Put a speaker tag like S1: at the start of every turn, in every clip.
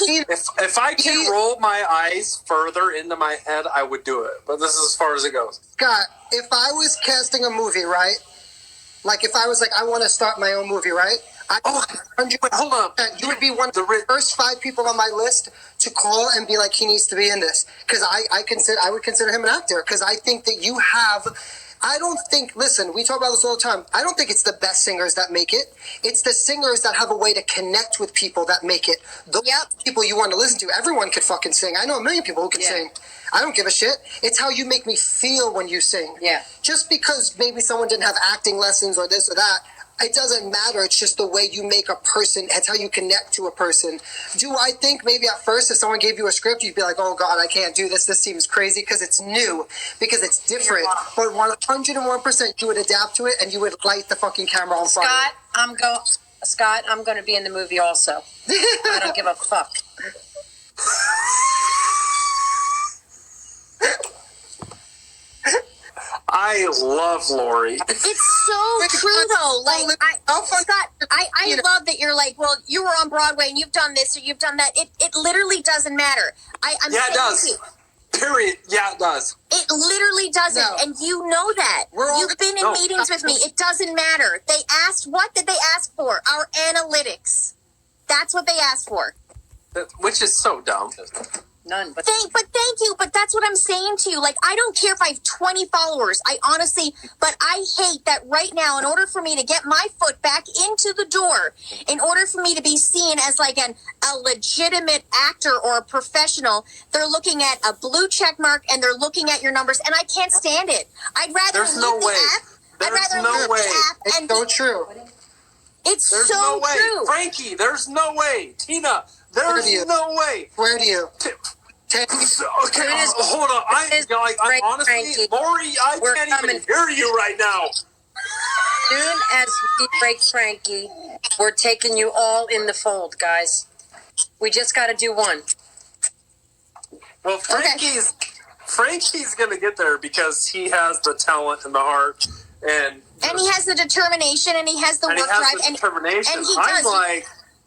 S1: if I can roll my eyes further into my head, I would do it. But this is as far as it goes.
S2: Scott, if I was casting a movie, right? Like if I was like, I want to start my own movie, right?
S1: Hold on.
S2: You would be one of the first 5 people on my list to call and be like, he needs to be in this. Because I would consider him an actor. Because I think that you have... I don't think, listen, we talk about this all the time. I don't think it's the best singers that make it. It's the singers that have a way to connect with people that make it. Those people you want to listen to. Everyone could fucking sing. I know a million people who can sing. I don't give a shit. It's how you make me feel when you sing.
S3: Yeah.
S2: Just because maybe someone didn't have acting lessons or this or that, it doesn't matter. It's just the way you make a person. It's how you connect to a person. Do I think maybe at first if someone gave you a script, you'd be like, oh, God, I can't do this. This seems crazy because it's new, because it's different. But 101% you would adapt to it and you would light the fucking camera on fire.
S3: Scott, I'm going to be in the movie also. I don't give a fuck.
S1: I love Lori.
S4: It's so true, though. Like, Scott, I love that you're like, well, you were on Broadway and you've done this or you've done that. It literally doesn't matter.
S1: It does. Period. Yeah, it does.
S4: It literally doesn't, and you know that. You've been in meetings with me. It doesn't matter. They asked, what did they ask for? Our analytics. That's what they asked for.
S1: Which is so dumb.
S3: None. But
S4: thank you. But that's what I'm saying to you. Like, I don't care if I have 20 followers. I honestly, but I hate that right now, in order for me to get my foot back into the door, in order for me to be seen as like a legitimate actor or a professional, they're looking at a blue check mark and they're looking at your numbers, and I can't stand it. I'd rather
S1: There's no way. There's no way.
S2: It's so true.
S4: It's
S1: there's
S4: so
S1: no way.
S4: true.
S1: Frankie, there's no way. Tina, there's no way.
S2: Where do you?
S1: Okay, hold on. I'm honestly,
S3: Frankie,
S1: Lori, I can't even hear you right now.
S3: Soon as we break Frankie, we're taking you all in the fold, guys. We just got to do one.
S1: Well, Frankie's going to get there because he has the talent and the heart, and
S4: he has the determination, and he has the work drive, and he does.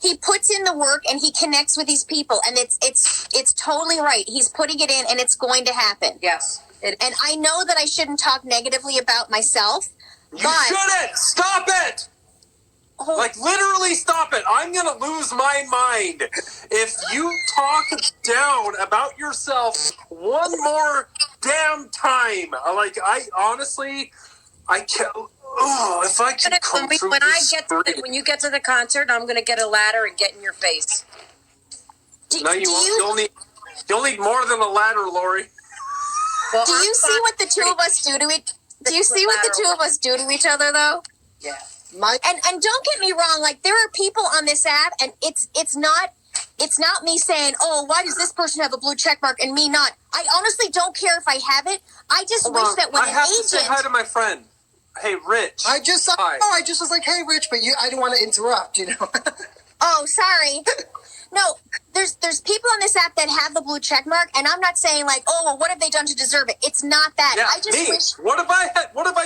S4: He puts in the work and he connects with these people, and it's totally right. He's putting it in, and it's going to happen.
S3: Yes.
S4: And I know that I shouldn't talk negatively about myself.
S1: You shouldn't. Stop it. Like, literally stop it. I'm going to lose my mind if you talk down about yourself one more damn time. Like, I honestly, I can't. Oh, if I can come through
S3: when you get to the concert, I'm going to get a ladder and get in your face.
S1: No, you won't. You'll need more than a ladder, Lori.
S4: Well, do you see what the two of us do to it? Do you see what the two of us do to each other, though?
S3: Yeah.
S4: And don't get me wrong. Like, there are people on this app, and it's not me saying, oh, why does this person have a blue check mark and me not? I honestly don't care if I have it. I just wish that when
S1: I have to say hi to my friend. Hey, Rich.
S2: I just was like, hey, Rich, but I didn't want to interrupt, you know.
S4: Oh, sorry. No, there's people on this app that have the blue check mark, and I'm not saying like, oh, well, what have they done to deserve it? It's not that.
S1: Yeah,
S4: I just wish.
S1: What have I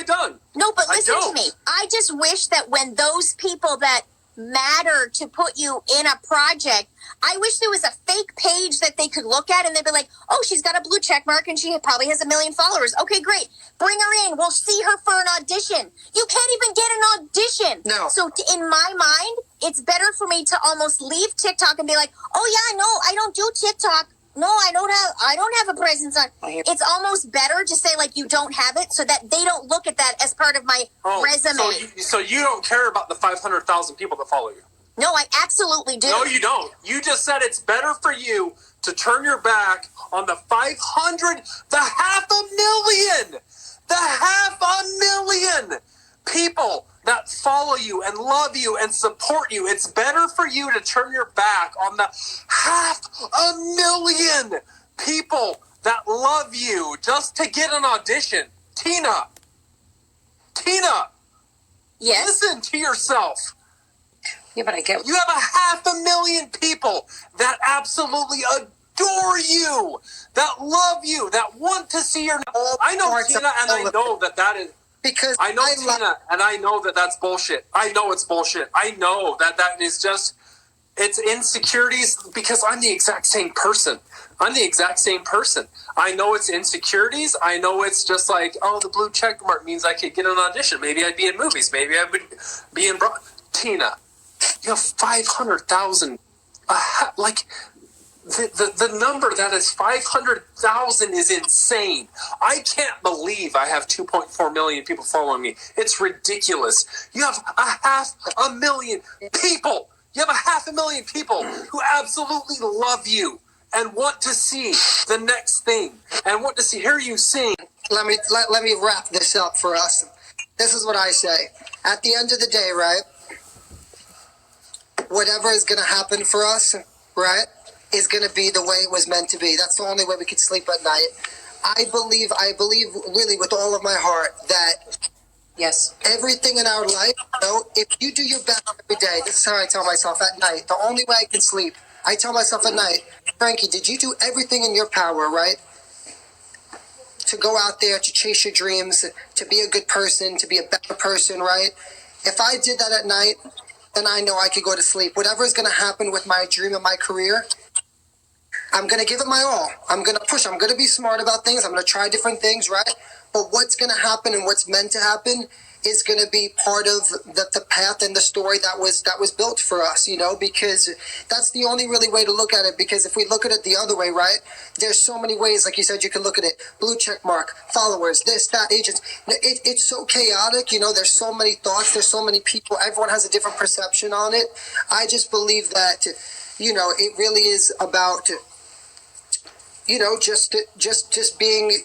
S1: done?
S4: No, but listen to me. I just wish that when those people that matter to put you in a project, I wish there was a fake page that they could look at and they'd be like, oh, she's got a blue check mark and she probably has 1 million followers. Okay, great. Bring her in. We'll see her for an audition. You can't even get an audition.
S2: No. So
S4: in my mind, it's better for me to almost leave TikTok and be like, oh yeah, no, I don't do TikTok. No, I don't have a presence on. It's almost better to say like you don't have it so that they don't look at that as part of my resume.
S1: So you don't care about the 500,000 people that follow you?
S4: No, I absolutely do.
S1: No, you don't. You just said it's better for you to turn your back on the 500, the 500,000 people that follow you and love you and support you. It's better for you to turn your back on the 500,000 people that love you just to get an audition. Tina.
S4: Yes?
S1: Listen to yourself.
S3: Yeah, but I get...
S1: You have 500,000 people that absolutely adore you, that love you, that want to see your... I know Tina, and I know that is...
S2: Because
S1: I know Tina, and I know that that's bullshit. I know it's bullshit. I know that is just... It's insecurities because I'm the exact same person. I know it's insecurities. I know it's just like, oh, the blue check mark means I could get an audition. Maybe I'd be in movies. Maybe I would be in Tina, you have 500,000. Like, the number that is 500,000 is insane. I can't believe I have 2.4 million people following me. It's ridiculous. You have 500,000 people. You have 500,000 people who absolutely love you and want to see the next thing and want to hear you sing.
S2: Let me wrap this up for us. This is what I say. At the end of the day, right? Whatever is going to happen for us, right, is going to be the way it was meant to be. That's the only way we can sleep at night. I believe really with all of my heart that
S3: Yes.
S2: everything in our life, if you do your best every day, this is how I tell myself at night. The only way I can sleep, I tell myself at night, Frankie, did you do everything in your power, right? To go out there, to chase your dreams, to be a good person, to be a better person, right? If I did that at night, then I know I could go to sleep. Whatever is going to happen with my dream and my career, I'm going to give it my all. I'm going to push. I'm going to be smart about things. I'm going to try different things, right? But what's going to happen and what's meant to happen is going to be part of the path and the story that was built for us, because that's the only really way to look at it. Because if we look at it the other way, right, there's so many ways, like you said, you can look at it, blue check mark, followers, this, that, agents. It's so chaotic, there's so many thoughts, there's so many people, everyone has a different perception on it. I just believe that, it really is about, just being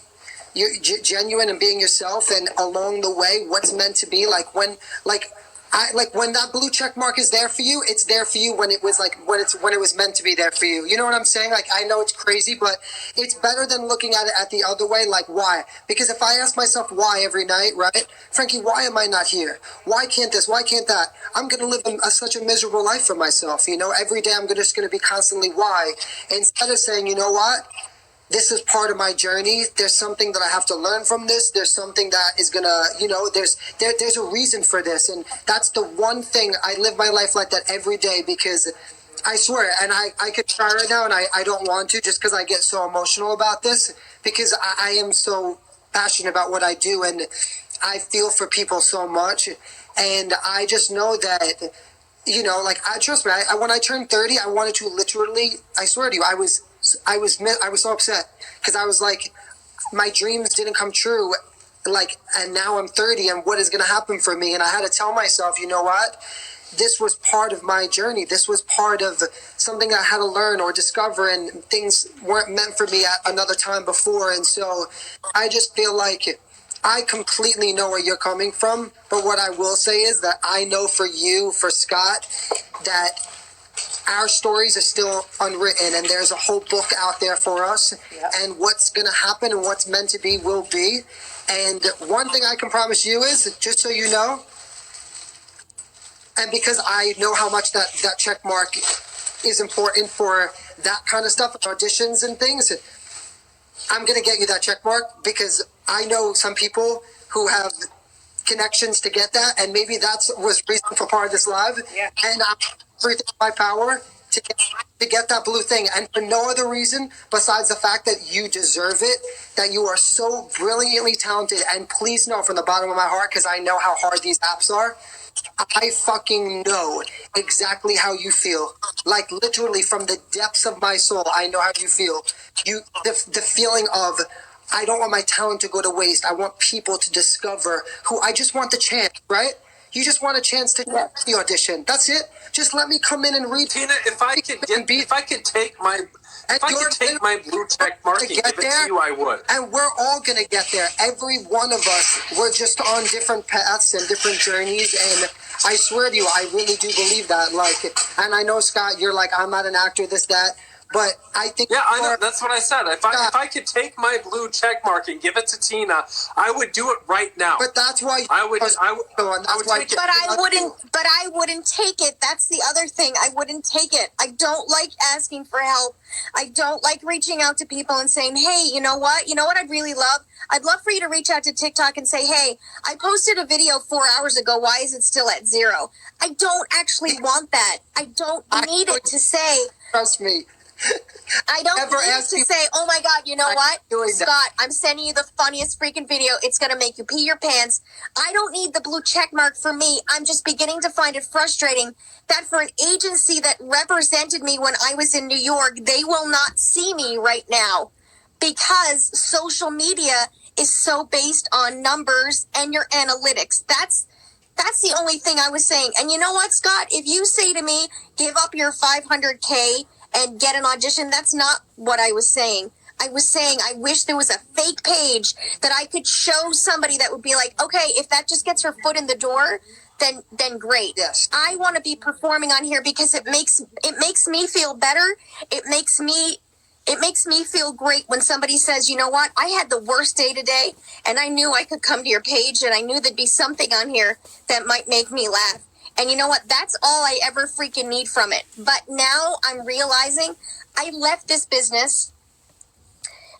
S2: you're genuine and being yourself, and along the way, what's meant to be. Like when that blue check mark is there for you, it's there for you when it was meant to be there for you. You know what I'm saying? Like, I know it's crazy, but it's better than looking at it at the other way. Like, why? Because if I ask myself why every night, right, Frankie, why am I not here? Why can't this? Why can't that? I'm gonna live such a miserable life for myself. Every day I'm just gonna be constantly why, instead of saying, you know what? This is part of my journey. There's something that I have to learn from this. There's something that is gonna, there's a reason for this. And that's the one thing. I live my life like that every day, because I swear, and I could try right now, and I don't want to, just because I get so emotional about this, because I am so passionate about what I do, and I feel for people so much. And I just know that, trust me, when I turned 30, I wanted to literally, I swear to you, I was so upset, because I was like, my dreams didn't come true, and now I'm 30, and what is going to happen for me? And I had to tell myself, you know what? This was part of my journey. This was part of something I had to learn or discover, and things weren't meant for me at another time before. And so I just feel like I completely know where you're coming from. But what I will say is that I know for you, for Scott, that our stories are still unwritten, and there's a whole book out there for us. Yep. And what's going to happen and what's meant to be will be. And one thing I can promise you is, just so you know, and because I know how much that check mark is important for that kind of stuff, auditions and things, I'm going to get you that check mark, because I know some people who have connections to get that, and maybe that's was reason for part of this live. Yeah. And I'm everything in my power to get that blue thing, and for no other reason besides the fact that you deserve it, that you are so brilliantly talented. And please know from the bottom of my heart, because I know how hard these apps are, I fucking know exactly how you feel. Like, literally from the depths of my soul, I know how you feel. The feeling of, I don't want my talent to go to waste. I want people to discover who I just want the chance, right? You just want a chance to get the audition. That's it. Just let me come in and read.
S1: Tina, if I could take my blue check mark and give it to you, I would.
S2: And we're all going to get there. Every one of us, we're just on different paths and different journeys. And I swear to you, I really do believe that. And I know, Scott, you're like, I'm not an actor, this, that. But I think
S1: Yeah, I know. That's what I said. If I could take my blue check mark and give it to Tina, I would do it right now.
S2: But that's why
S1: I would take it.
S4: But I wouldn't take it. That's the other thing. I wouldn't take it. I don't like asking for help. I don't like reaching out to people and saying, hey, you know what? You know what I'd really love? I'd love for you to reach out to TikTok and say, hey, I posted a video 4 hours ago. Why is it still at 0? I don't actually want that. I don't need it to say.
S2: Trust me.
S4: I don't need it to say, oh my God, you know what? Scott, I'm sending you the funniest freaking video. It's going to make you pee your pants. I don't need the blue check mark for me. I'm just beginning to find it frustrating that for an agency that represented me when I was in New York, they will not see me right now because social media is so based on numbers and your analytics. That's the only thing I was saying. And you know what, Scott? If you say to me, give up your 500K and get an audition, that's not what I was saying. I was saying I wish there was a fake page that I could show somebody that would be like, okay, if that just gets her foot in the door, then great.
S2: Yes.
S4: I want to be performing on here because it makes me feel better. It makes me feel great when somebody says, you know what, I had the worst day today and I knew I could come to your page and I knew there'd be something on here that might make me laugh. And you know what? That's all I ever freaking need from it. But now I'm realizing I left this business.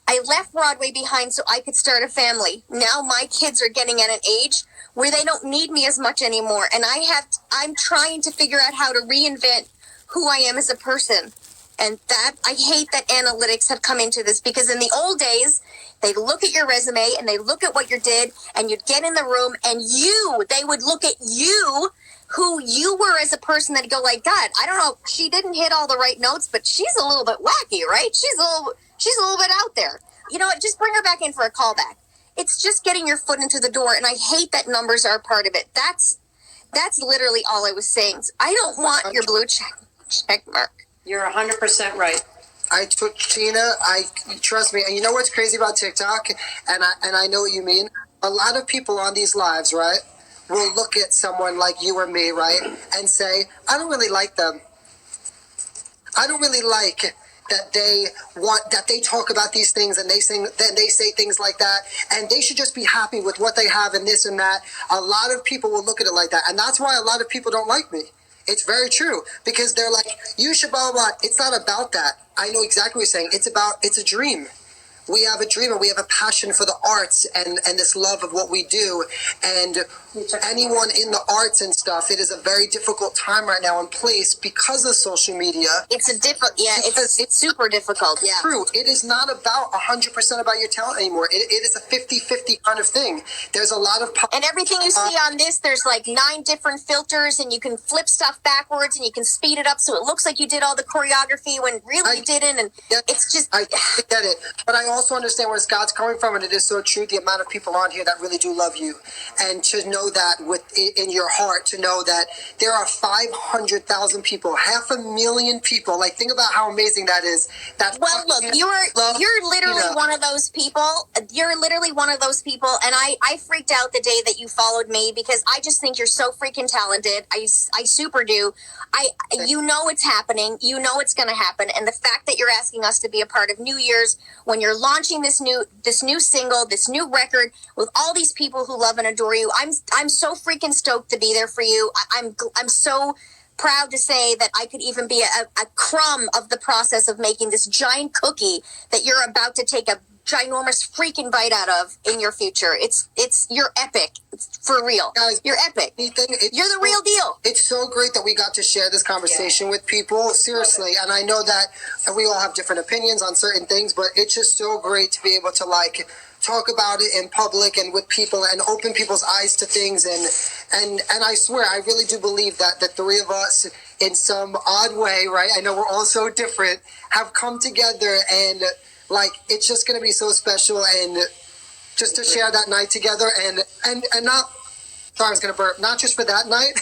S4: I left Broadway behind so I could start a family. Now my kids are getting at an age where they don't need me as much anymore. And I'm trying to figure out how to reinvent who I am as a person. And that I hate that analytics have come into this because in the old days, they look at your resume and they look at what you did and you'd get in the room and they would look at you, who you were as a person, that go like, God, I don't know, she didn't hit all the right notes, but she's a little bit wacky, right? She's a little bit out there. You know what? Just bring her back in for a callback. It's just getting your foot into the door, and I hate that numbers are a part of it. That's literally all I was saying. I don't want your blue check mark.
S3: You're 100% right.
S2: I took Tina. Trust me. And you know what's crazy about TikTok? And I know what you mean. A lot of people on these lives, right, will look at someone like you or me, right, and say, I don't really like them. I don't really like that they talk about these things and they say things like that, and they should just be happy with what they have and this and that. A lot of people will look at it like that, and that's why a lot of people don't like me. It's very true, because they're like, you should blah, blah, blah. It's not about that. I know exactly what you're saying. It's a dream. We have a dream and we have a passion for the arts and this love of what we do. And anyone in the arts and stuff, it is a very difficult time right now in place because of social media.
S4: It's it's super difficult. Yeah.
S2: True. It is not about 100% about your talent anymore. It is a 50-50 kind of thing. There's a lot of...
S4: And everything you see on this, there's like 9 different filters and you can flip stuff backwards and you can speed it up so it looks like you did all the choreography when really you didn't. And it's just...
S2: I get it. But I also understand where Scott's coming from, and it is so true, the amount of people on here that really do love you. And to know that in your heart, to know that there are 500,000 people, 500,000 people. Like, think about how amazing that is.
S4: Well, look, you're literally one of those people. You're literally one of those people, and I freaked out the day that you followed me because I just think you're so freaking talented. I super do. You know it's happening. You know it's going to happen. And the fact that you're asking us to be a part of New Year's when you're launching this new single, this new record with all these people who love and adore you, I'm so freaking stoked to be there for you. I'm so proud to say that I could even be a crumb of the process of making this giant cookie that you're about to take a ginormous freaking bite out of in your future. You're epic. For real.
S2: Guys,
S4: you're epic. You're the real deal.
S2: It's so great that we got to share this conversation with people. Seriously. And I know that we all have different opinions on certain things, but it's just so great to be able to talk about it in public and with people and open people's eyes to things. And I swear, I really do believe that the three of us, in some odd way, right? I know we're all so different, have come together, and it's just going to be so special. And just to share that night together and not, sorry, I was going to burp, not just for that night,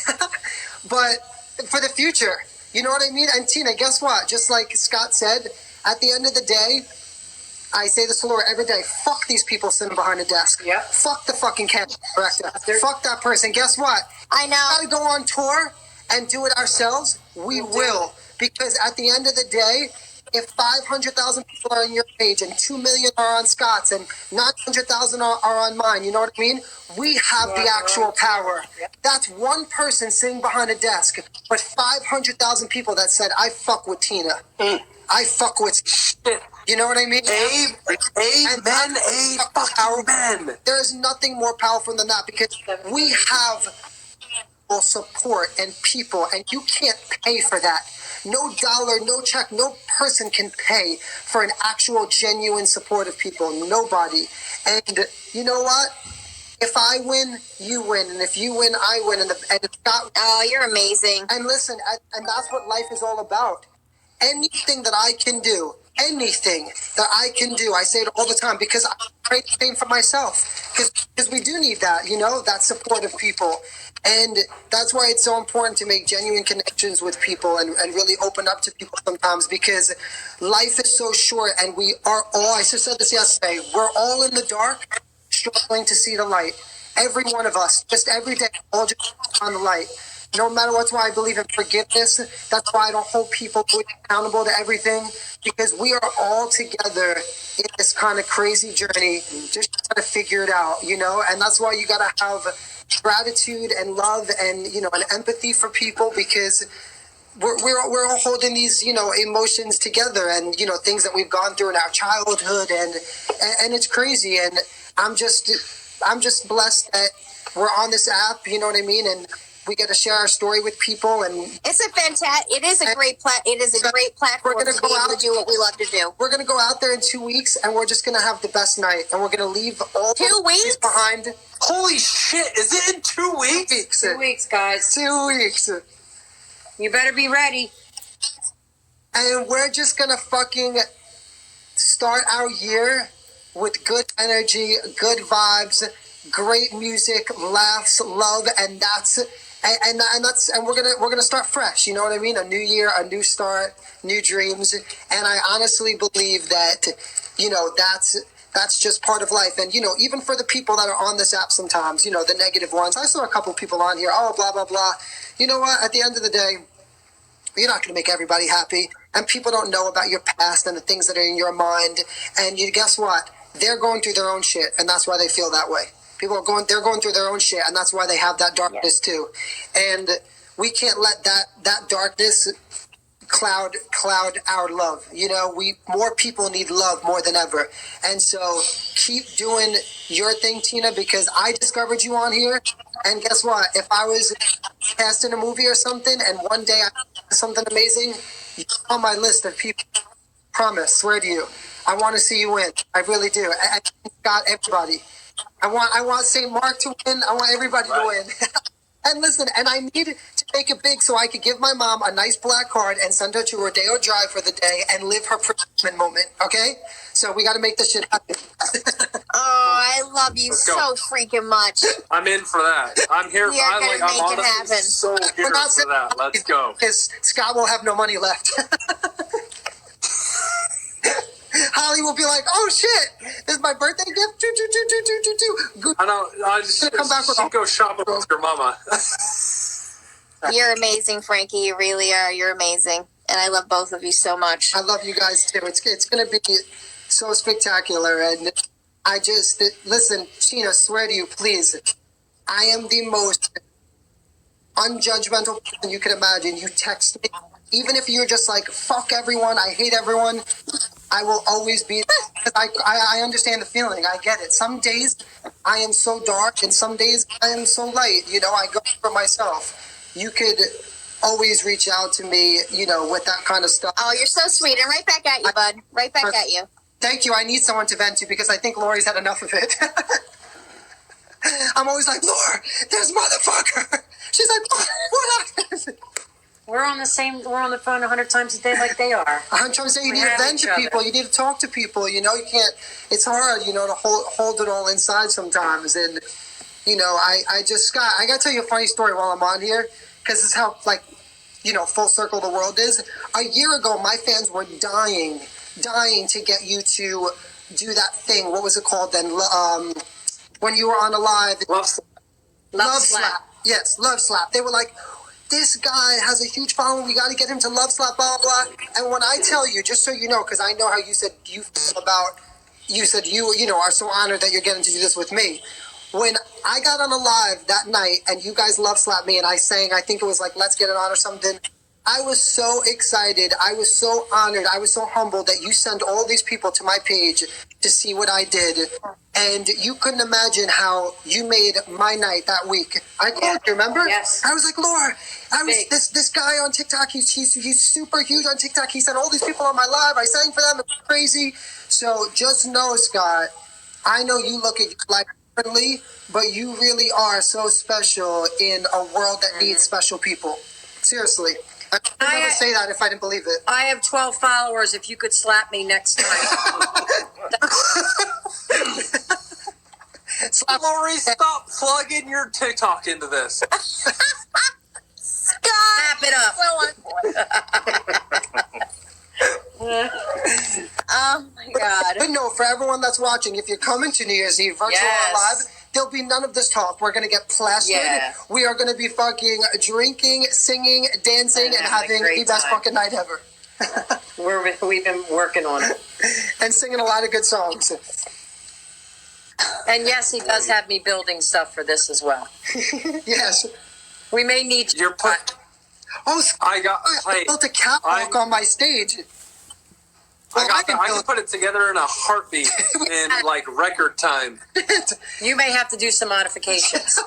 S2: but for the future. You know what I mean? And Tina, guess what? Just like Scott said, at the end of the day, I say this to Laura every day, fuck these people sitting behind a desk.
S3: Yeah.
S2: Fuck the fucking camera director. Fuck that person. Guess what?
S4: I know.
S2: We gotta go on tour and do it ourselves. We will. Because at the end of the day, if 500,000 people are on your page and 2 million are on Scott's and 900,000 are on mine, you know what I mean? We have the actual power. That's one person sitting behind a desk, but 500,000 people that said, I fuck with Tina. I fuck with shit. You know what I mean?
S1: Amen.
S2: There is nothing more powerful than that because we have support and people, and you can't pay for that. No dollar, no check, no person can pay for an actual genuine support of people. Nobody. And you know what? If I win, you win, and if you win, I win. And it's not.
S4: Oh, you're amazing.
S2: And listen, and that's what life is all about. Anything that I can do, I say it all the time because I pray the same for myself. Because we do need that, that support of people. And that's why it's so important to make genuine connections with people and really open up to people sometimes because life is so short and we are all, I just said this yesterday, we're all in the dark struggling to see the light. Every one of us, just every day, all just on the light. No matter what's why I believe in forgiveness. That's why I don't hold people accountable to everything because we are all together in this kind of crazy journey, just trying to figure it out, and that's why you got to have gratitude and love and, an empathy for people because we're all holding these, emotions together and, things that we've gone through in our childhood and it's crazy. And I'm just blessed that we're on this app, you know what I mean? And we get to share our story with people, and
S4: it is a great platform to be able to do what we love to do.
S2: We're gonna go out there in 2 weeks, and we're just gonna have the best night, and we're gonna leave all
S4: 2 weeks
S2: behind.
S1: Holy shit! Is it in 2 weeks?
S3: 2 weeks, guys.
S2: 2 weeks.
S3: You better be ready.
S2: And we're just gonna fucking start our year with good energy, good vibes, great music, laughs, love, and we're gonna start fresh. You know what I mean? A new year, a new start, new dreams. And I honestly believe that, that's just part of life. And, even for the people that are on this app sometimes, the negative ones, I saw a couple people on here, oh, blah, blah, blah. You know what? At the end of the day, you're not going to make everybody happy. And people don't know about your past and the things that are in your mind. And guess what? They're going through their own shit. And that's why they feel that way. They're going through their own shit. And that's why they have that darkness too. And we can't let that darkness cloud our love. More people need love more than ever. And so keep doing your thing, Tina, because I discovered you on here. And guess what? If I was cast in a movie or something and one day I did something amazing, you're on my list of people. Promise, swear to you. I want to see you win. I really do. I got everybody. I want St. Mark to win. I want everybody to win. And listen, and I need to make it big so I could give my mom a nice black card and send her to Rodeo Drive for the day and live her Princeton moment, okay? So we got to make this shit happen.
S4: Oh, I love you so freaking much.
S1: I'm in for that. I'm here.
S4: We are going to make it happen.
S1: So here for that. Let's go.
S2: Because Scott will have no money left. Holly will be like, "Oh shit, this is my birthday gift."
S1: I know. I just
S2: come back with
S1: go shopping with your mama.
S4: You're amazing, Frankie. You really are. You're amazing, and I love both of you so much.
S2: I love you guys too. It's going to be so spectacular, and I just listen, Tina. Swear to you, please. I am the most unjudgmental person you can imagine. You text me, even if you're just like, "Fuck everyone. I hate everyone." I will always be there. I understand the feeling. I get it. Some days I am so dark and some days I am so light. I go for myself. You could always reach out to me, with that kind of stuff.
S4: Oh, you're so sweet. And right back at you, bud. Right back at you.
S2: Thank you. I need someone to vent to because I think Lori's had enough of it. I'm always like, Laura, there's motherfucker. She's like, what happened?
S3: We're on the phone 100 times a day like they are.
S2: 100 times a day. You need to vent to people. You need to talk to people. You can't. It's hard, to hold it all inside sometimes. And I just Scott, I gotta tell you a funny story while I'm on here because this is how full circle the world is. A year ago, my fans were dying to get you to do that thing. What was it called then? When you were on a live.
S1: Love
S2: Slap. Yes, Love Slap. They were like, this guy has a huge following. We got to get him to love slap, blah, blah. And when I tell you, just so you know, because I know how you said you are so honored that you're getting to do this with me. When I got on a live that night and you guys love slapped me and I sang, I think it was like, Let's Get It On or something. I was so excited. I was so honored. I was so humbled that you sent all these people to my page to see what I did. And you couldn't imagine how you made my night that week. I called you, remember?
S3: Yes.
S2: I was like, Laura, this guy on TikTok, he's super huge on TikTok. He sent all these people on my live. I sang for them. It was crazy. So just know, Scott, I know you look at your life differently, but you really are so special in a world that needs special people. Seriously. I would never say that if I didn't believe it.
S3: I have 12 followers. If you could slap me next time.
S1: Lori, stop plugging your TikTok into this.
S4: Scott,
S3: Snap it up.
S4: so on point. Oh my God.
S2: But no, for everyone that's watching, if you're coming to New Year's Eve, virtual or live, there'll be none of this talk. We're going to get plastered.
S3: Yeah.
S2: We are going to be fucking drinking, singing, dancing, and having the best fucking night ever.
S3: We've been working on it.
S2: And singing a lot of good songs.
S3: And yes, he does have me building stuff for this as well.
S2: Yes.
S3: We may need
S1: You're
S2: Oh,
S1: I
S2: built a catwalk on my stage.
S1: I can put it together in a heartbeat in like record time.
S3: You may have to do some modifications.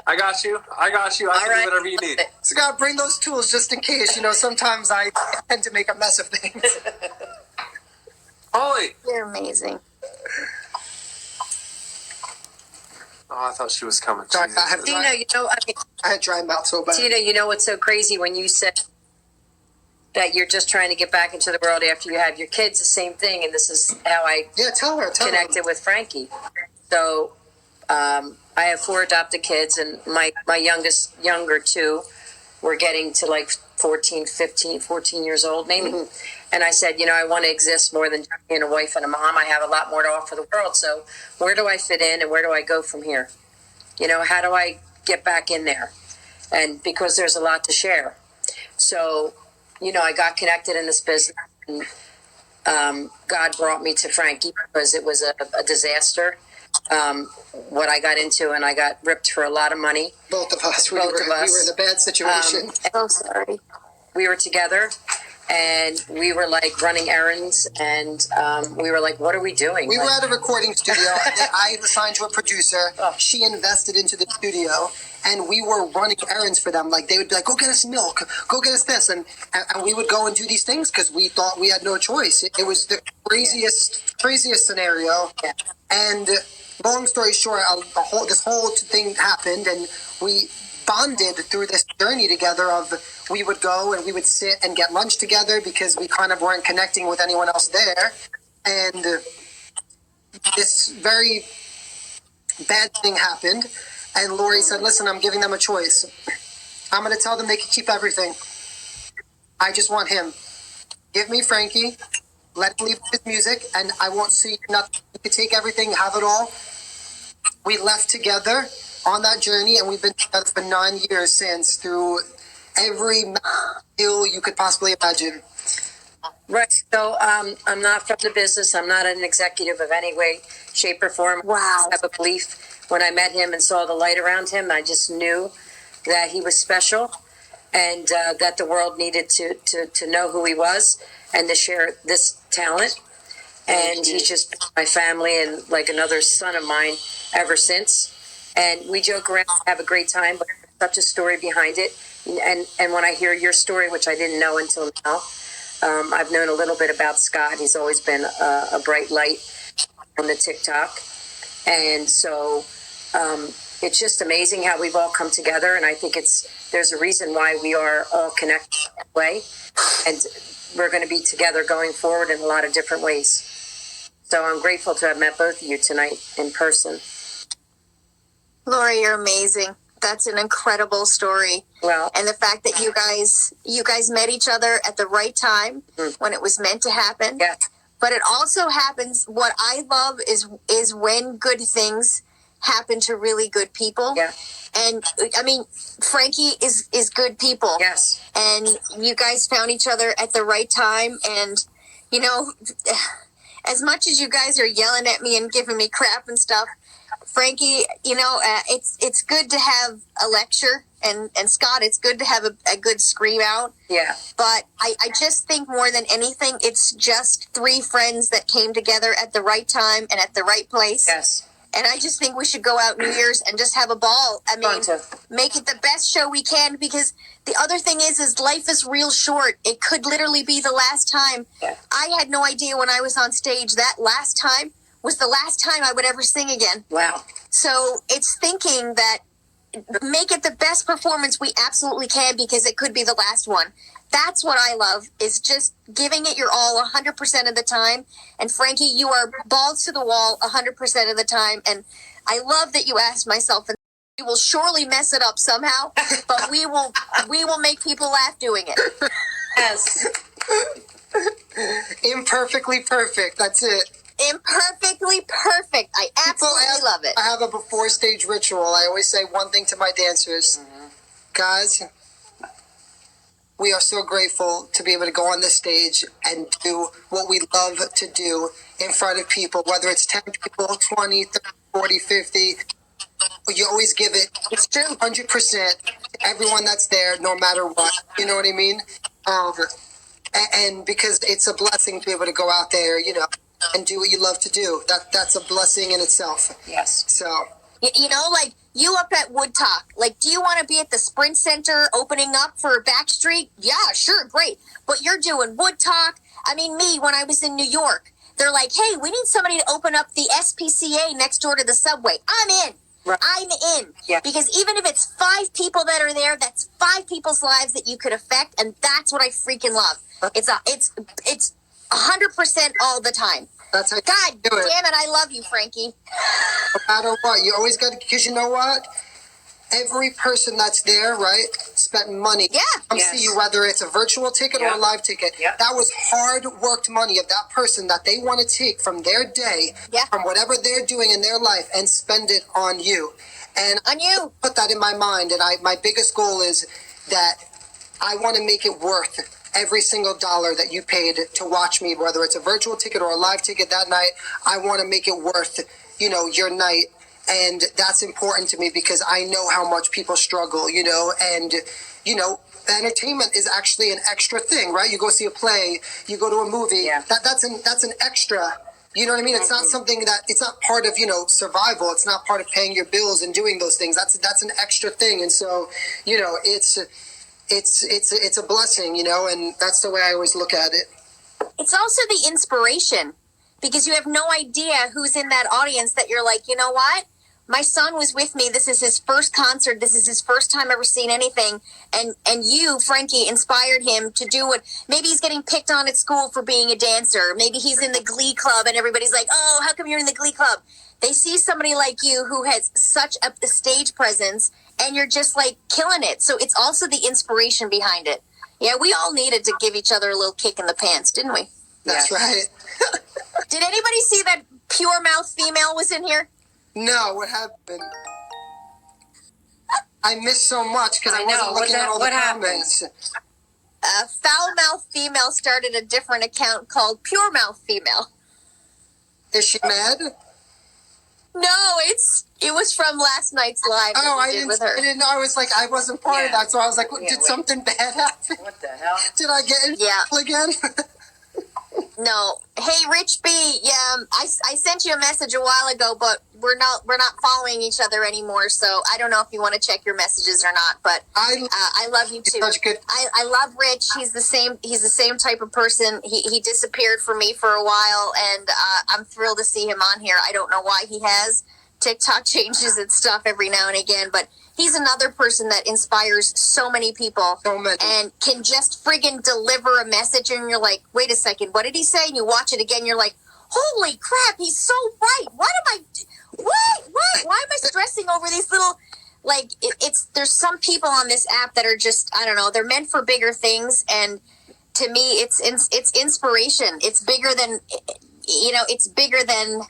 S1: I got you. I can do whatever you need.
S2: Scott, bring those tools just in case. You know, sometimes I tend to make a mess of things.
S1: Holly.
S4: You're amazing.
S1: Oh, I thought she was coming.
S2: Sorry,
S3: Tina,
S2: I had dry mouth so bad.
S3: Tina, you know what's so crazy when you said that you're just trying to get back into the world after you have your kids, the same thing, and this is how I
S2: tell her.
S3: Connected with Frankie. So I have 4 adopted kids, and my younger 2 were getting to like 14 years old maybe. Mm-hmm. And I said, I want to exist more than being a wife and a mom. I have a lot more to offer the world. So where do I fit in and where do I go from here? How do I get back in there? And because there's a lot to share. So, I got connected in this business, and God brought me to Frankie because it was a disaster. What I got into, and I got ripped for a lot of money.
S2: Both of us. We were in a bad situation.
S4: So sorry.
S3: We were together, and we were like running errands, and we were like, what are we doing?
S2: We were at a recording studio. I assigned to a producer. She invested into the studio, and we were running errands for them. Like, they would be like, go get us milk, go get us this. And we would go and do these things because we thought we had no choice. It was the craziest scenario. Yeah. And long story short, this whole thing happened, and we bonded through this journey together of we would go and we would sit and get lunch together because we kind of weren't connecting with anyone else there. And this very bad thing happened. And Lori said, listen, I'm giving them a choice. I'm going to tell them they can keep everything. I just want him. Give me Frankie. Let him leave his music, and I won't see nothing. You can take everything, have it all. We left together on that journey, and we've been together for 9 years since, through every ill you could possibly imagine.
S3: Right. So I'm not from the business. I'm not an executive of any way, shape, or form.
S4: Wow.
S3: I have a belief. When I met him and saw the light around him, I just knew that he was special, and that the world needed to know who he was and to share this talent. And he's just been my family and like another son of mine ever since. And we joke around, have a great time, but there's such a story behind it. And when I hear your story, which I didn't know until now, I've known a little bit about Scott. He's always been a bright light on the TikTok. And so it's just amazing how we've all come together. And I think there's a reason why we are all connected that way. And we're going to be together going forward in a lot of different ways. So I'm grateful to have met both of you tonight in person.
S4: Lori, you're amazing. That's an incredible story.
S3: Well,
S4: and the fact that you guys met each other at the right time when it was meant to happen.
S3: Yeah.
S4: But it also happens. What I love is when good things happen to really good people.
S3: Yeah.
S4: And I mean, Frankie is good people.
S3: Yes.
S4: And you guys found each other at the right time. And, you know, as much as you guys are yelling at me and giving me crap and stuff, Frankie, you know, it's good to have a lecture. And Scott, it's good to have a good scream out.
S3: Yeah.
S4: But I just think more than anything, it's just three friends that came together at the right time and at the right place.
S3: Yes.
S4: And I just think we should go out New Year's and just have a ball. I mean, make it the best show we can, because the other thing is life is real short. It could literally be the last time.
S3: Yeah.
S4: I had no idea when I was on stage that last time was the last time I would ever sing again.
S3: Wow.
S4: So it's thinking that make it the best performance we absolutely can, because it could be the last one. That's what I love, is just giving it your all 100% of the time. And Frankie, you are balls to the wall 100% of the time. And I love that you asked myself, and we will surely mess it up somehow, but we will make people laugh doing it.
S3: Yes.
S2: Imperfectly perfect. That's it.
S4: Imperfectly perfect. I absolutely love it.
S2: I have a before stage ritual. I always say one thing to my dancers. Guys, we are so grateful to be able to go on this stage and do what we love to do in front of people, whether it's 10 people, 20, 30, 40, 50. You always give it,
S4: It's true.
S2: 100% to everyone that's there, no matter what. You know what I mean? And because it's a blessing to be able to go out there, you know, and do what you love to do. That's a blessing in itself.
S3: Yes.
S2: So,
S4: You know, like you up at Wood Talk, like, do you want to be at the Sprint Center opening up for Backstreet? Yeah, sure, great. But you're doing Wood Talk. I mean, me, when I was in New York, they're like, hey, we need somebody to open up the SPCA next door to the subway. I'm in.
S3: Right.
S4: I'm in.
S3: Yeah.
S4: Because even if it's 5 people that are there, that's 5 people's lives that you could affect, and that's what I freaking love. It's 100% all the time.
S2: that's how
S4: God
S2: you do it.
S4: damn it, I love you, Frankie.
S2: No matter what, you always got to, because you know what? Every person that's there, right, spent money.
S4: Yeah.
S2: Come
S3: Yes.
S2: see you, whether it's a virtual ticket or
S3: Yeah.
S2: a live ticket.
S3: Yeah.
S2: That was hard worked money of that person that they want to take from their day,
S4: Yeah.
S2: from whatever they're doing in their life, and spend it on you. And
S4: On you.
S2: put that in my mind, and my biggest goal is that I want to make it worth every single dollar that you paid to watch me, whether it's a virtual ticket or a live ticket that night. I want to make it worth, you know, your night. And that's important to me because I know how much people struggle, you know, and, you know, entertainment is actually an extra thing, right? You go see a play, you go to a movie,
S3: Yeah.
S2: that's an extra. You know what I mean? It's not something that, it's not part of, you know, survival. It's not part of paying your bills and doing those things. That's an extra thing. And so, you know, it's a blessing, you know, and that's the way I always look at it.
S4: It's also the inspiration, because you have no idea who's in that audience that you're like, you know what? My son was with me. This is his first concert. This is his first time ever seeing anything. And you, Frankie, inspired him to do what, maybe he's getting picked on at school for being a dancer. Maybe he's in the Glee Club and everybody's like, oh, how come you're in the Glee Club? They see somebody like you who has such a stage presence, and you're just like killing it. So it's also the inspiration behind it. Yeah, we all needed to give each other a little kick in the pants, didn't we?
S2: That's
S3: Yes.
S2: right.
S4: Did anybody see that pure mouth female was in here?
S2: No, what happened? I missed so much because I
S3: I know.
S2: wasn't looking at all the
S3: What happened?
S2: comments.
S4: A foul mouth female started a different account called Pure Mouth Female.
S2: Is she mad?
S4: No, it was from last night's live that
S2: Oh,
S4: we
S2: I
S4: did
S2: didn't.
S4: with her.
S2: I didn't know. I was like, I wasn't part of
S3: Yeah.
S2: that, so I was like,
S3: Yeah,
S2: did
S3: wait.
S2: something bad happen?
S3: What the hell?
S2: Did I get in
S4: Yeah.
S2: trouble again?
S4: No. Hey, Rich B. Yeah, I sent you a message a while ago, but we're not following each other anymore. So I don't know if you want to check your messages or not. But I love you too.
S2: Such good.
S4: I love Rich. He's the same type of person. He disappeared from me for a while, and I'm thrilled to see him on here. I don't know why he has. TikTok changes and stuff every now and again, but he's another person that inspires so many people.
S2: So many.
S4: And can just friggin' deliver a message, and you're like, wait a second, what did he say? And you watch it again, you're like, holy crap, he's so right. What? Why am I stressing over these little, like, there's some people on this app that are just, I don't know, they're meant for bigger things, and to me, it's inspiration. It's bigger than, you know, it's bigger than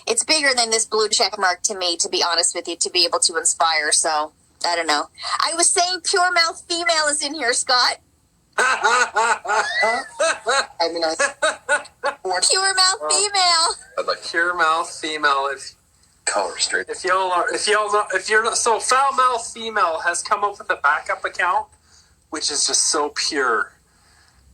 S4: it's bigger than this blue check mark to me, to be honest with you, to be able to inspire. So I don't know. I was saying pure mouth female is in here, Scott.
S2: I mean,
S4: Pure mouth female.
S1: I'd like pure mouth female.
S5: Color straight.
S1: If you're not, so foul mouth female has come up with a backup account, which is just so pure.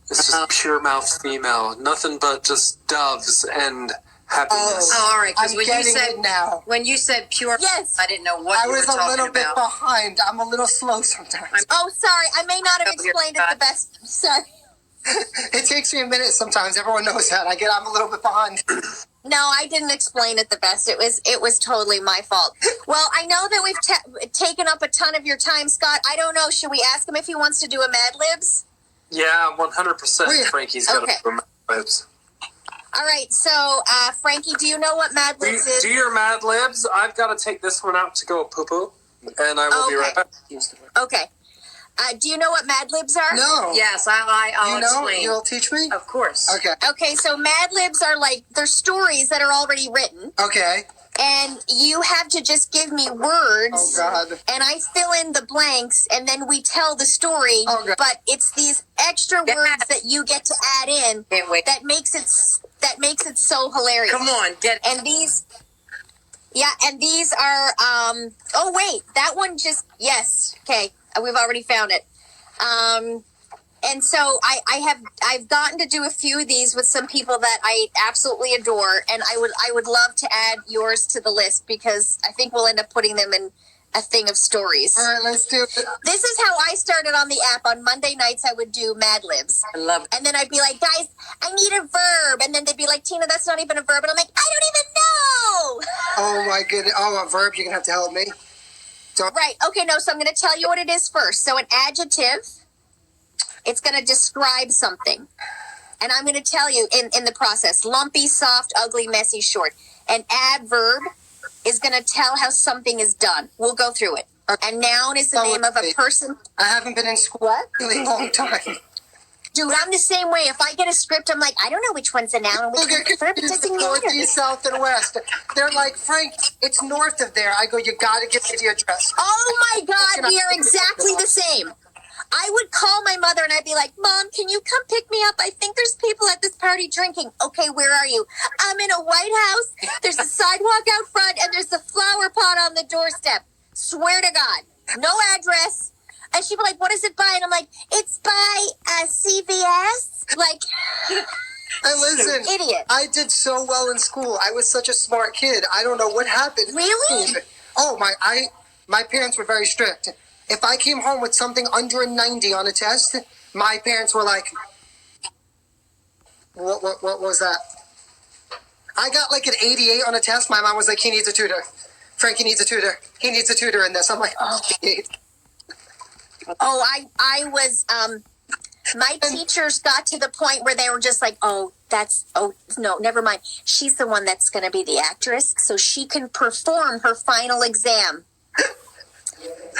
S1: It's just pure mouth female, nothing but just doves and happiness.
S3: Oh, all right. Because
S2: I'm
S3: when
S2: getting it now.
S3: when you said pure,
S4: Yes.
S3: I didn't know what
S2: I
S3: you were
S2: was a
S3: talking
S2: little bit
S3: about.
S2: behind. I'm a little slow sometimes.
S4: Oh, sorry. I may not have
S3: Oh, you're
S4: explained it the best. Sorry.
S2: It takes me a minute sometimes. Everyone knows that. I'm a little bit behind.
S4: No, I didn't explain it the best. It was totally my fault. Well, I know that we've taken up a ton of your time, Scott. I don't know. Should we ask him if he wants to do a Mad Libs?
S1: Yeah, 100%.
S2: Wait.
S1: Frankie's got
S4: Okay.
S1: to do Mad Libs.
S4: All right. So, Frankie, do you know what Mad Libs is?
S1: Do your Mad Libs. I've got to take this one out to go poo-poo, and I will be right back.
S4: Okay. Do you know what Mad Libs are?
S2: No.
S3: Yes, I'll
S2: You know?
S3: explain.
S2: You'll teach me?
S3: Of course.
S2: Okay.
S4: Okay, so Mad Libs are like, they're stories that are already written,
S2: Okay.
S4: and you have to just give me
S2: Oh,
S4: words,
S2: God.
S4: and I fill in the blanks, and then we tell the story,
S2: Oh, God.
S4: but it's these extra words that you get to add in
S3: Can't wait.
S4: that makes it so hilarious.
S3: Come on, get it.
S4: And these are, oh wait, that one just, yes, okay, we've already found it. And so I've gotten to do a few of these with some people that I absolutely adore, and I would love to add yours to the list because I think we'll end up putting them in a thing of stories.
S2: All right, let's do it.
S4: This is how I started on the app. On Monday nights, I would do Mad Libs.
S3: I love it.
S4: And then I'd be like, guys, I need a verb. And then they'd be like, Tina, that's not even a verb. And I'm like, I don't even know.
S2: Oh, my goodness. Oh, a verb. You're going to have to help me.
S4: Right. Okay, no, so I'm going to tell you what it is first. So an adjective, it's going to describe something. And I'm going to tell you in the process, lumpy, soft, ugly, messy, short. An adverb is going to tell how something is done. We'll go through it. A noun is the name of a person.
S2: I haven't been in school
S4: What?
S2: a really long time.
S4: Dude, I'm the same way. If I get a script, I'm like, I don't know which one's a noun and which
S2: Look
S4: one's
S2: at
S4: a verb. It
S2: confused
S4: doesn't
S2: the
S4: matter.
S2: northeast, south, and west. They're like, Frank, it's north of there. I go, you got to give me the address.
S4: Oh my God, we are exactly the same. I would call my mother and I'd be like, Mom, can you come pick me up? I think there's people at this party drinking. Okay, where are you? I'm in a White House. There's a sidewalk out front and there's a flower pot on the doorstep. Swear to God. No address. And she'd be like, what is it by? And I'm like, it's by CVS. Like,
S2: And listen,
S4: idiot.
S2: I did so well in school. I was such a smart kid. I don't know what happened.
S4: Really?
S2: Oh, my parents were very strict. If I came home with something under a 90 on a test, my parents were like, what was that? I got like an 88 on a test. My mom was like, he needs a tutor. Frankie needs a tutor. He needs a tutor in this. I'm like, oh,
S4: Oh, I was, my teachers got to the point where they were just like, no, never mind. She's the one that's going to be the actress, so she can perform her final exam.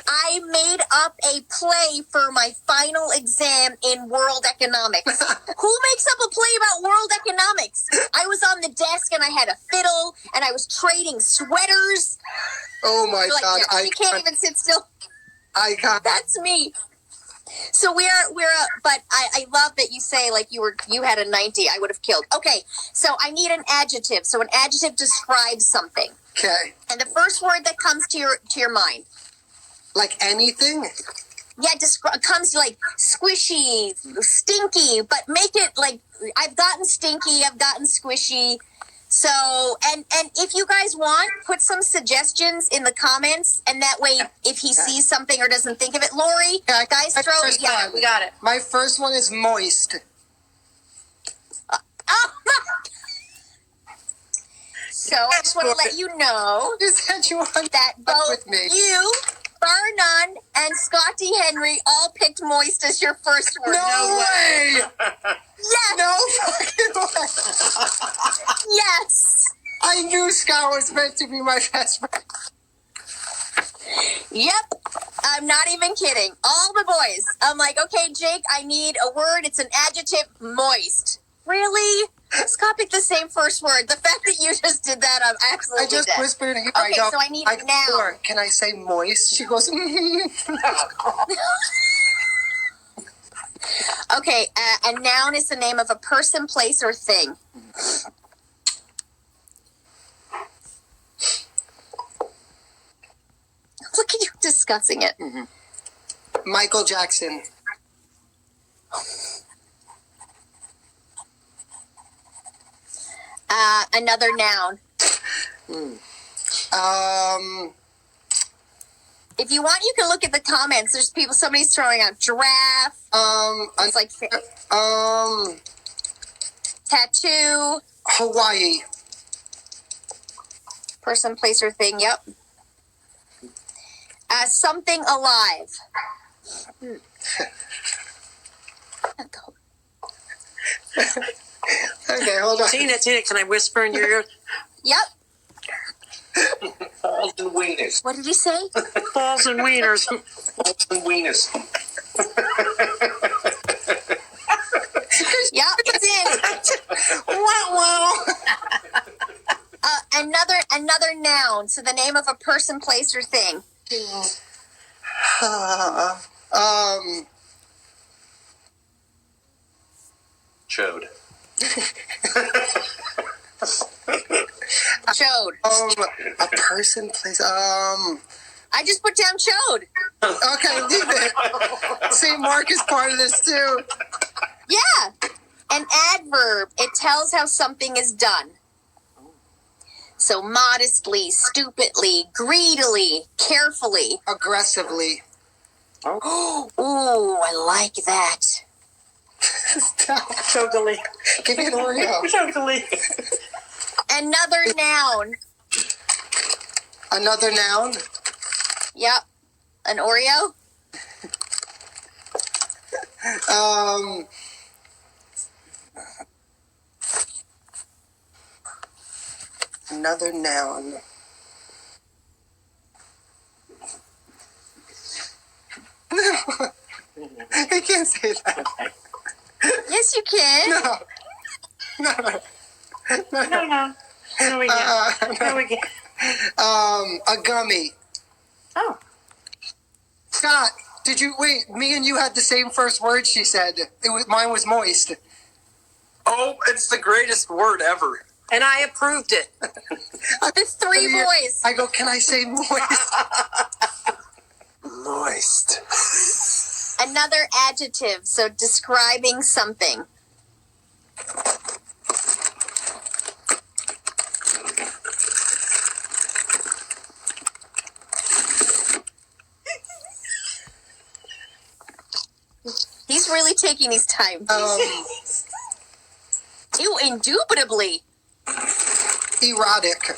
S4: I made up a play for my final exam in world economics. Who makes up a play about world economics? I was on the desk and I had a fiddle and I was trading sweaters.
S2: oh my
S4: You're like,
S2: God.
S4: yeah, you can't even sit still.
S2: I got
S4: That's me. So but I love that you say like you had a 90. I would have killed. Okay, so I need an adjective. So an adjective describes something,
S2: okay.
S4: and the first word that comes to your mind,
S2: Like anything?
S4: yeah, comes like squishy, stinky, but make it like I've gotten stinky, I've gotten squishy. So and if you guys want, put some suggestions in the comments, and that way, if he sees something or doesn't think of it, Lori,
S2: Yeah,
S4: guys, throw it. Yeah,
S3: We got it.
S2: My first one is moist.
S4: So I just want to let you know
S2: You said you wanted
S4: that both
S2: with me.
S4: you, bar none, and Scotty Henry all picked moist as your first word.
S2: No way!
S4: Yes.
S2: No fucking way!
S4: Yes.
S2: I knew Scott was meant to be my best friend.
S4: Yep. I'm not even kidding. All the boys. I'm like, okay, Jake, I need a word. It's an adjective, moist. Really? Scott picked the same first word. The fact that you just did that, I'm absolutely
S2: I just
S4: dead.
S2: whispered.
S4: Okay, so I need a noun.
S2: Or can I say moist? She goes.
S4: Okay, a noun is the name of a person, place, or thing. Look at you discussing it.
S2: Michael Jackson.
S4: Another noun. If you want, you can look at the comments. There's people. Somebody's throwing out giraffe. It's like tattoo.
S2: Hawaii.
S4: Person, place, or thing. Yep. Something alive.
S2: Okay, hold on.
S3: Tina, can I whisper in your ear?
S4: Yep.
S1: Balls and wieners.
S4: What did he say?
S3: Balls and wieners.
S1: Balls and wieners.
S4: Yep, it's in.
S2: Wow.
S4: Another noun. So the name of a person, place, or thing.
S1: Chode.
S4: Chode.
S2: A person, place.
S4: I just put down chode.
S2: Okay, leave it. See, Mark is part of this too.
S4: Yeah. An adverb. It tells how something is done. So modestly, stupidly, greedily, carefully.
S2: Aggressively.
S4: Ooh, I like that.
S2: Stop.
S3: Chokily.
S2: Give me an Oreo.
S3: Chokily.
S4: Another noun.
S2: Another noun.
S4: Yep. An Oreo.
S2: Another noun. I can't say that.
S4: Yes, you can.
S2: No.
S3: No, we can't. No, we can't.
S2: A gummy.
S3: Oh.
S2: Scott, did you wait? Me and you had the same first word. She said mine was moist.
S1: Oh, it's the greatest word ever.
S3: And I approved it.
S4: The three boys.
S2: I go, can I say moist?
S1: Moist.
S4: Another adjective. So describing something. He's really taking his time. Ew, indubitably.
S2: Erotic.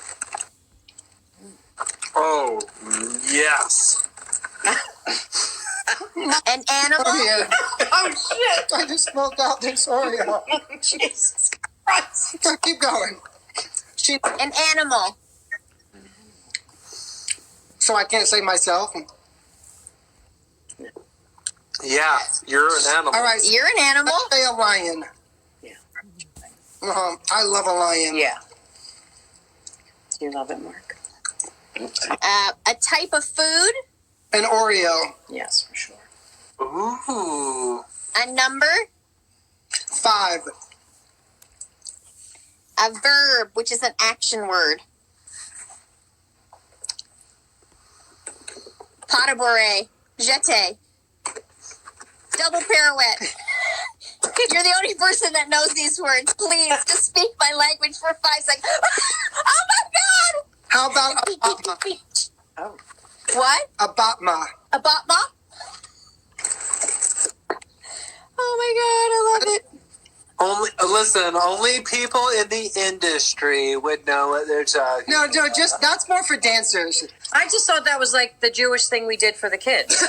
S1: Oh, yes.
S4: An animal.
S2: Oh, yeah.
S3: Oh, shit.
S2: I just smoked out this Oreo.
S3: Jesus Christ.
S2: Keep going.
S4: An animal.
S2: So I can't say myself.
S1: Yeah, you're an animal.
S2: All right.
S4: You're an animal.
S2: Let's say a lion.
S3: Yeah.
S2: I love a lion.
S3: Yeah. Do you love it, Mark?
S4: A type of food.
S2: An Oreo.
S3: Yes, for sure.
S1: Ooh.
S4: A number.
S2: 5.
S4: A verb, which is an action word. Patabore. Jete. Double pirouette. You're the only person that knows these words. Please, just speak my language for 5 seconds. Oh my God!
S2: How about a batma?
S3: Oh.
S2: A
S4: What?
S2: batma.
S4: A batma? Oh my God, I love it.
S1: Only people in the industry would know what they're talking.
S2: No, just that's more for dancers.
S3: I just thought that was like the Jewish thing we did for the kids.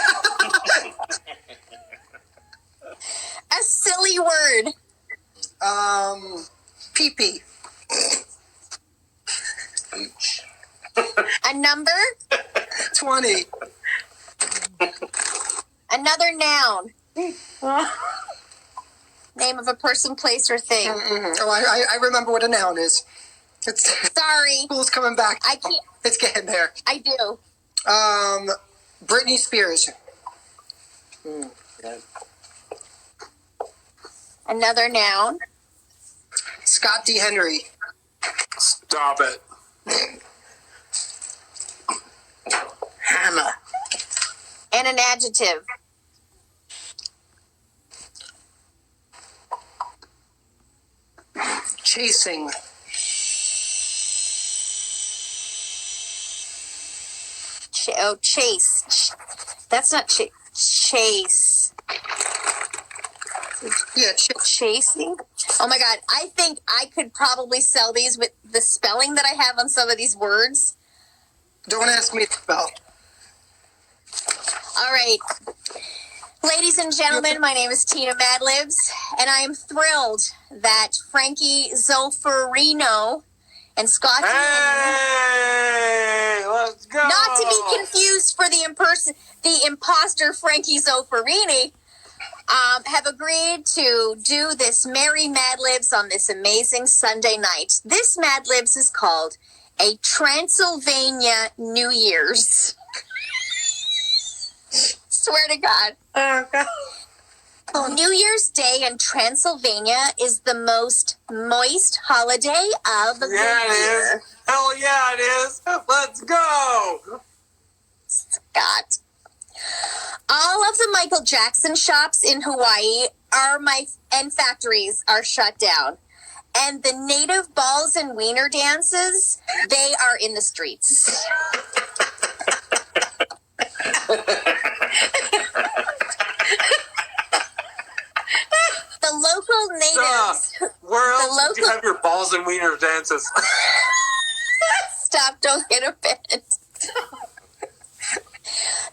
S4: A silly word.
S2: Pee-pee.
S4: A number.
S2: 20.
S4: Another noun. Name of a person, place, or thing.
S2: Oh, I remember what a noun is. It's
S4: Sorry.
S2: school's coming back.
S4: I can't.
S2: It's getting there.
S4: I do.
S2: Britney Spears.
S4: Another noun.
S2: Scott D. Henry.
S1: Stop it.
S3: Hammer.
S4: And an adjective.
S2: Chasing.
S4: Chase. That's not chase.
S2: Yeah,
S4: Chasing. Oh my God. I think I could probably sell these with the spelling that I have on some of these words.
S2: Don't ask me to spell.
S4: All right. Ladies and gentlemen, my name is Tina Madlibs, and I am thrilled that Frankie Zulferino and Scott
S1: Hey, let's go.
S4: not to be confused for the imposter Frankie Zulferini, have agreed to do this merry Mad Libs on this amazing Sunday night. This Mad Libs is called a Transylvania New Year's. Swear to God.
S3: Oh, God.
S4: New Year's Day in Transylvania is the most moist holiday of the
S1: Yeah, it
S4: year.
S1: is. Hell yeah, it is. Let's go.
S4: Scott. All of the Michael Jackson shops in Hawaii and factories are shut down. And the native balls and wiener dances, they are in the streets. The local natives.
S1: Where
S4: The
S1: else do you
S4: local-
S1: have your balls and wiener dances?
S4: Stop, don't get offended.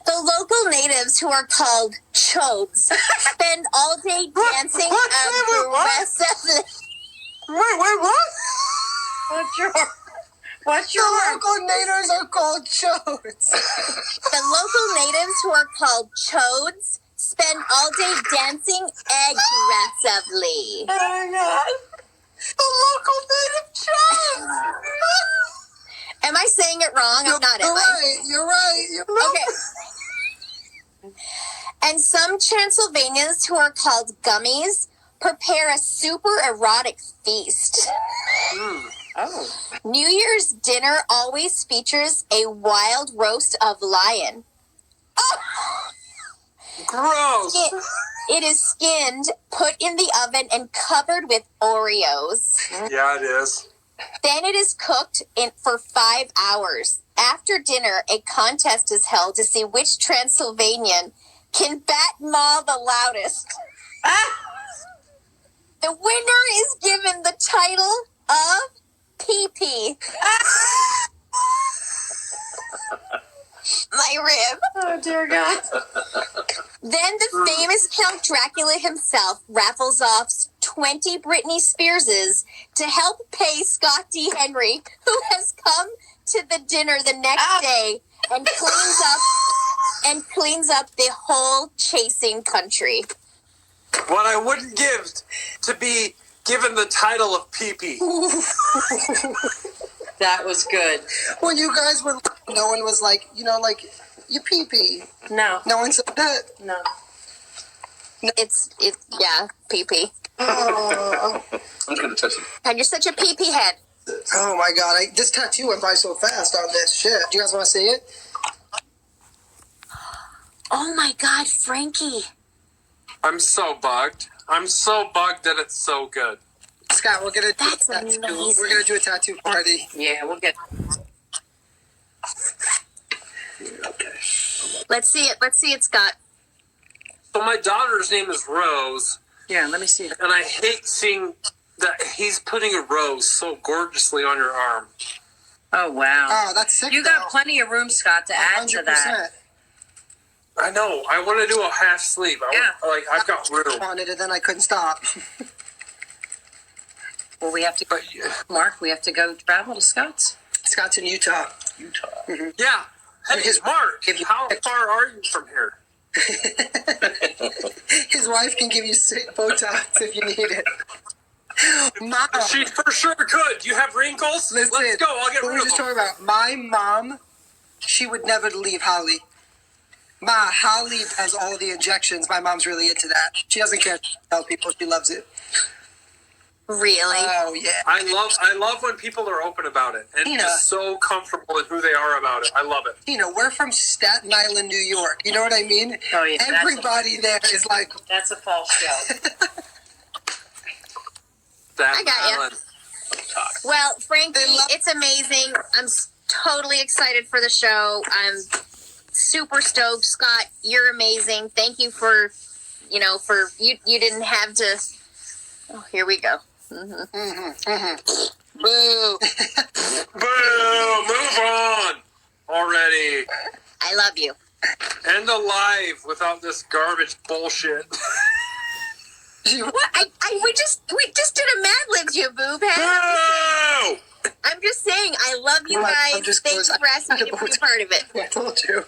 S4: The local natives, who are called chodes, spend all day dancing aggressively.
S1: Wait, what?
S3: What's
S2: The
S3: your
S2: local natives are called chodes.
S4: The local natives, who are called chodes, spend all day dancing aggressively.
S3: Oh, God.
S1: The local native chodes.
S4: Am I saying it wrong? I'm not, am I?
S2: You're right.
S4: Okay. And some Transylvanians, who are called gummies, prepare a super erotic feast.
S3: Oh.
S4: New Year's dinner always features a wild roast of lion.
S1: Gross.
S4: It is skinned, put in the oven, and covered with Oreos.
S1: Yeah, it is.
S4: Then it is cooked for 5 hours. After dinner, a contest is held to see which Transylvanian can bat maw the loudest. The winner is given the title of PP. My rib.
S3: Oh, dear God.
S4: Then the famous Count Dracula himself raffles off 20 Britney Spearses to help pay Scott D. Henry, who has come to the dinner the next day and cleans up the whole chasing country.
S1: What I wouldn't give to be given the title of PP.
S3: That was good.
S2: When you guys were, no one was like, you pee-pee.
S3: No.
S2: No one said that.
S3: No.
S4: It's PP.
S2: Oh,
S5: I'm just gonna touch it.
S4: And you're such a PP head.
S2: oh my God. This tattoo went by so fast on this shit. Do you guys want to see it?
S4: Oh my God, Frankie.
S1: I'm so bugged. I'm so bugged that it's so good.
S2: Scott, we're going to do
S4: That's
S2: a tattoo.
S4: amazing.
S2: We're going to do a tattoo party.
S3: Yeah, we'll get.
S4: Let's see it. Let's see it, Scott.
S1: So my daughter's name is Rose,
S3: Yeah, let me see.
S1: and I hate seeing that he's putting a rose so gorgeously on your arm.
S3: Oh, wow.
S2: Oh, that's sick.
S3: You got plenty of room, Scott, to add to that.
S1: I know. I want to do a half sleeve. I've got room.
S2: Wanted it, then I couldn't stop.
S3: Well, we have to,
S1: But
S3: Mark, we have to go travel to Scott's.
S2: Scott's in Utah.
S1: yeah. Hey,
S2: His-
S1: Mark,
S2: if you-
S1: how far are you from here?
S2: His wife can give you sick Botox if you need it. Mom,
S1: She for sure could. You have wrinkles?
S2: listen,
S1: Let's go. I'll get
S2: what
S1: rid
S2: we
S1: of
S2: just
S1: them.
S2: talking about? My mom, she would never leave Holly. Holly does all the injections. My mom's really into that. She doesn't care to tell people she loves it.
S4: Really?
S2: Oh yeah.
S1: I love when people are open about it and
S2: Tina.
S1: just so comfortable in who they are about it. I love it.
S2: We're from Staten Island, New York. You know what I mean?
S3: Oh, yeah,
S2: Everybody there is like,
S3: That's a false show.
S1: That
S4: I got ya.
S1: Island.
S4: Well, Frankie,
S2: They love-
S4: it's amazing. I'm totally excited for the show. I'm super stoked. Scott, you're amazing. Thank you for you didn't have to. Oh, here we go.
S2: boo.
S1: Boo! Move on already.
S4: I love you.
S1: End alive without this garbage bullshit.
S4: What? We just did a Mad Libs, you boob head.
S1: Boo!
S4: I'm just saying, I love you
S2: Well,
S4: guys.
S2: I'm just
S4: Thank you
S2: close.
S4: for asking me to be a part of it.
S2: I told you.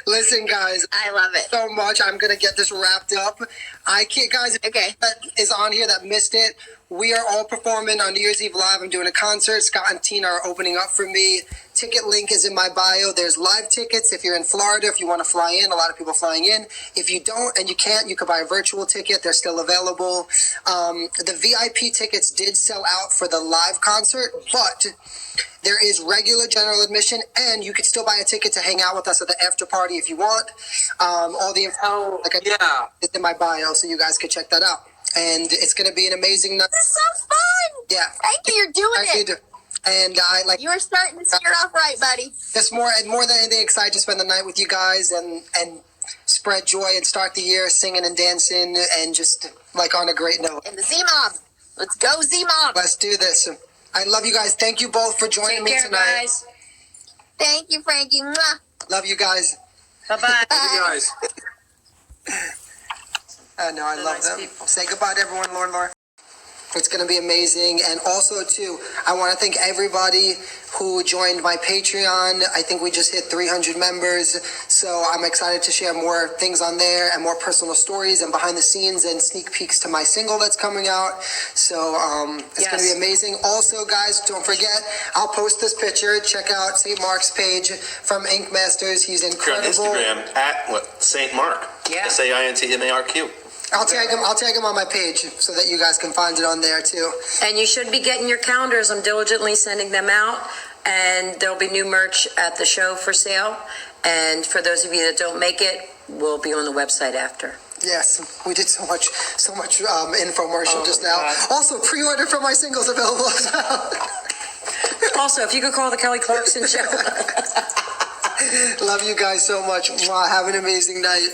S2: Listen, guys,
S4: I love it.
S2: so much. I'm gonna get this wrapped up. I can't, guys.
S4: Okay.
S2: That is on here that missed it. We are all performing on New Year's Eve live. I'm doing a concert. Scott and Tina are opening up for me. Ticket link is in my bio. There's live tickets if you're in Florida. If you want to fly in, a lot of people flying in. If you don't and you can't, you can buy a virtual ticket. They're still available. The VIP tickets did sell out for the live concert, but there is regular general admission, and you can still buy a ticket to hang out with us at the after party if you want. All the info, like I
S1: Yeah.
S2: is in my bio, so you guys can check that out. And it's going to be an amazing night.
S4: This is so fun.
S2: Yeah.
S4: Frankie, you're doing
S2: I
S4: it.
S2: did. And I like
S4: You are starting to start off right, buddy.
S2: just more than anything excited to spend the night with you guys and spread joy and start the year singing and dancing and just like on a great note.
S4: And the Z-Mob. Let's go, Z-Mob.
S2: Let's do this. I love you guys. Thank you both for joining
S3: Take
S2: me
S3: care,
S2: tonight.
S3: guys.
S4: Thank you, Frankie. Mwah.
S2: Love you guys.
S3: Bye-bye.
S1: You guys.
S2: I know, I
S3: They're
S2: love
S3: nice
S2: them.
S3: people.
S2: Say goodbye to everyone, Laura. It's going to be amazing. And also, too, I want to thank everybody who joined my Patreon. I think we just hit 300 members. So I'm excited to share more things on there and more personal stories and behind the scenes and sneak peeks to my single that's coming out. So it's going to be
S3: Yes.
S2: amazing. Also, guys, don't forget, I'll post this picture. Check out St. Mark's page from Ink Masters. He's
S5: You're on
S2: incredible.
S5: Instagram at what? Saint Mark.
S3: Yeah.
S5: SAINTMARQ.
S2: I'll tag him on my page so that you guys can find it on there, too.
S3: And you should be getting your calendars. I'm diligently sending them out. And there'll be new merch at the show for sale. And for those of you that don't make it, we'll be on the website after.
S2: Yes, we did so much infomercial just now.
S3: God.
S2: Also, pre-order for my singles available as well.
S3: Also, if you could call the Kelly Clarkson show.
S2: Love you guys so much. Mwah. Have an amazing night.